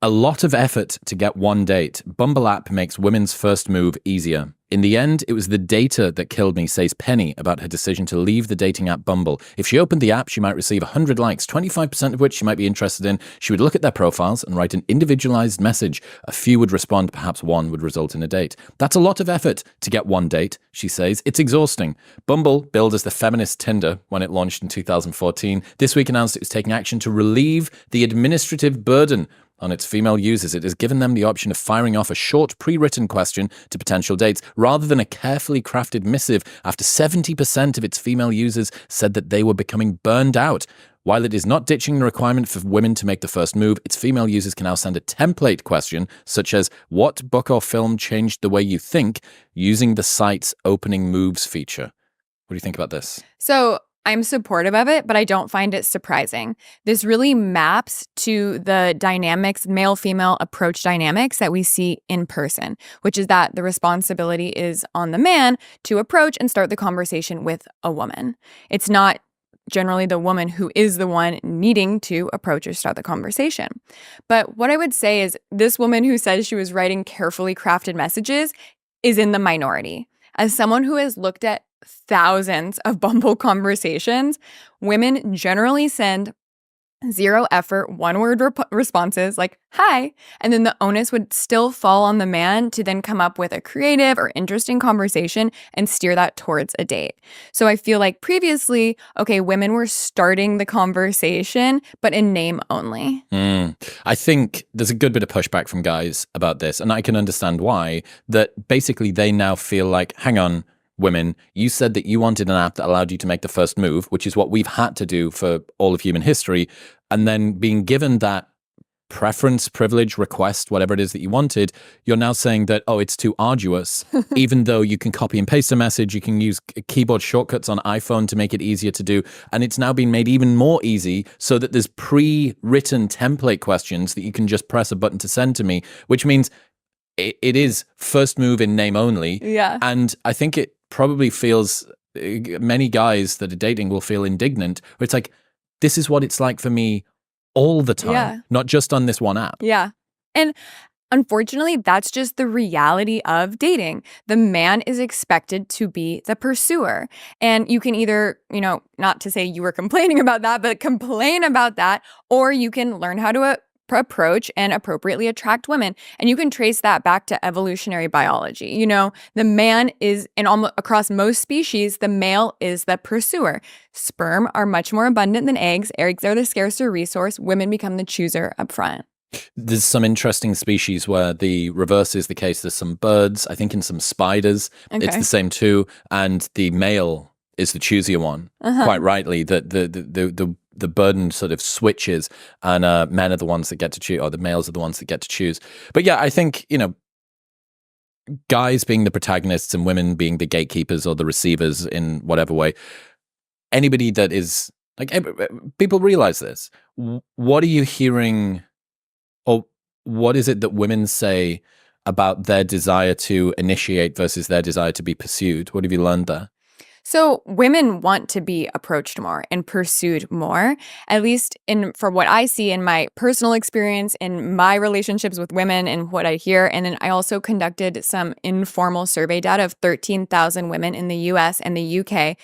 A lot of effort to get one date. Bumble app makes women's first move easier. In the end, it was the data that killed me, says Penny about her decision to leave the dating app Bumble. If she opened the app, she might receive 100 likes, 25% of which she might be interested in. She would look at their profiles and write an individualized message. A few would respond, perhaps one would result in a date. That's a lot of effort to get one date, she says. It's exhausting. Bumble, billed as the feminist Tinder when it launched in 2014, this week announced it was taking action to relieve the administrative burden on its female users. It has given them the option of firing off a short pre-written question to potential dates rather than a carefully crafted missive after 70% of its female users said that they were becoming burned out. While it is not ditching the requirement for women to make the first move, its female users can now send a template question such as, what book or film changed the way you think, using the site's opening moves feature. What do you think about this? So I'm supportive of it, but I don't find it surprising. This really maps to the dynamics, male-female approach dynamics that we see in person, which is that the responsibility is on the man to approach and start the conversation with a woman. It's not generally the woman who is the one needing to approach or start the conversation. But what I would say is this woman who says she was writing carefully crafted messages is in the minority. As someone who has looked at thousands of Bumble conversations, women generally send zero effort, one-word responses like, hi, and then the onus would still fall on the man to then come up with a creative or interesting conversation and steer that towards a date. So I feel like previously, okay, women were starting the conversation, but in name only. I think there's a good bit of pushback from guys about this, and I can understand why, that basically they now feel like, hang on, women, you said that you wanted an app that allowed you to make the first move, which is what we've had to do for all of human history. And then being given that preference, privilege, request, whatever it is that you wanted, you're now saying that, oh, it's too arduous, even though you can copy and paste a message, you can use keyboard shortcuts on iPhone to make it easier to do. And it's now been made even more easy so that there's pre-written template questions that you can just press a button to send to me, which means it is first move in name only. Yeah. And I think it probably feels, many guys that are dating will feel indignant, where it's like, this is what it's like for me all the time, not just on this one app. Yeah. And unfortunately, that's just the reality of dating. The man is expected to be the pursuer. And you can either, not to say you were complaining about that, but complain about that, or you can learn how to approach and appropriately attract women. And you can trace that back to evolutionary biology. The man is, across most species, the male is the pursuer. Sperm are much more abundant than eggs. Eggs are the scarcer resource. Women become the chooser up front. There's some interesting species where the reverse is the case. There's some birds, I think in some spiders, it's the same too. And the male is the choosier one, quite rightly, that the burden sort of switches, and men are the ones that get to choose, or the males are the ones that get to choose. But yeah, I think, guys being the protagonists and women being the gatekeepers or the receivers in whatever way, anybody that is, like, people realize this. What are you hearing, or what is it that women say about their desire to initiate versus their desire to be pursued? What have you learned there? So women want to be approached more and pursued more, at least for what I see in my personal experience, in my relationships with women and what I hear. And then I also conducted some informal survey data of 13,000 women in the US and the UK.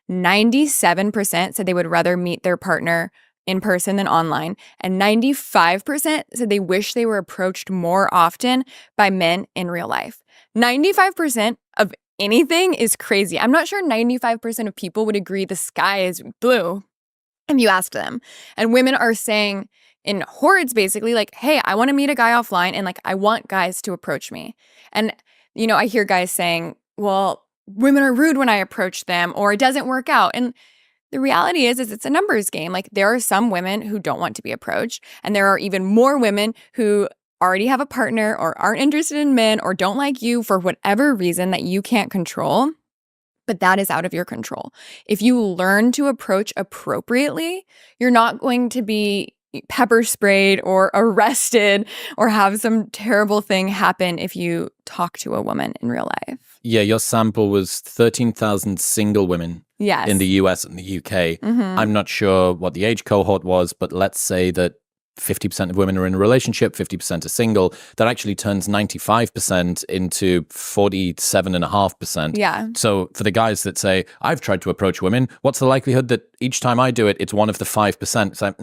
97% said they would rather meet their partner in person than online. And 95% said they wish they were approached more often by men in real life. 95% of anything is crazy. I'm not sure 95% of people would agree the sky is blue if you asked them. And women are saying in hordes, basically, like, hey, I want to meet a guy offline, and like, I want guys to approach me. And, I hear guys saying, well, women are rude when I approach them, or it doesn't work out. And the reality is it's a numbers game. Like, there are some women who don't want to be approached, and there are even more women who already have a partner or aren't interested in men or don't like you for whatever reason that you can't control, but that is out of your control. If you learn to approach appropriately, you're not going to be pepper sprayed or arrested or have some terrible thing happen if you talk to a woman in real life. Yeah, your sample was 13,000 single women in the US and the UK. I'm not sure what the age cohort was, but let's say that 50% of women are in a relationship, 50% are single, that actually turns 95% into 47.5%. Yeah. So for the guys that say, I've tried to approach women, what's the likelihood that each time I do it, it's one of the 5%? It's like,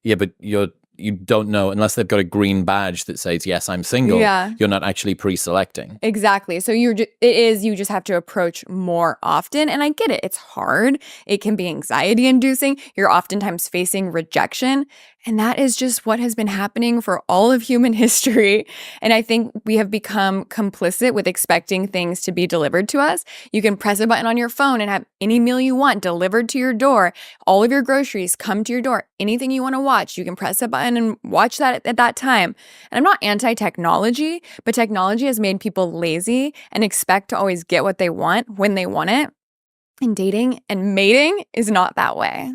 yeah, but you don't know, unless they've got a green badge that says, yes, I'm single, Yeah. you're not actually pre-selecting. Exactly. So you just have to approach more often. And I get it. It's hard. It can be anxiety inducing. You're oftentimes facing rejection. And that is just what has been happening for all of human history. And I think we have become complicit with expecting things to be delivered to us. You can press a button on your phone and have any meal you want delivered to your door. All of your groceries come to your door. Anything you want to watch, you can press a button and watch that at that time. And I'm not anti-technology, but technology has made people lazy and expect to always get what they want when they want it. And dating and mating is not that way.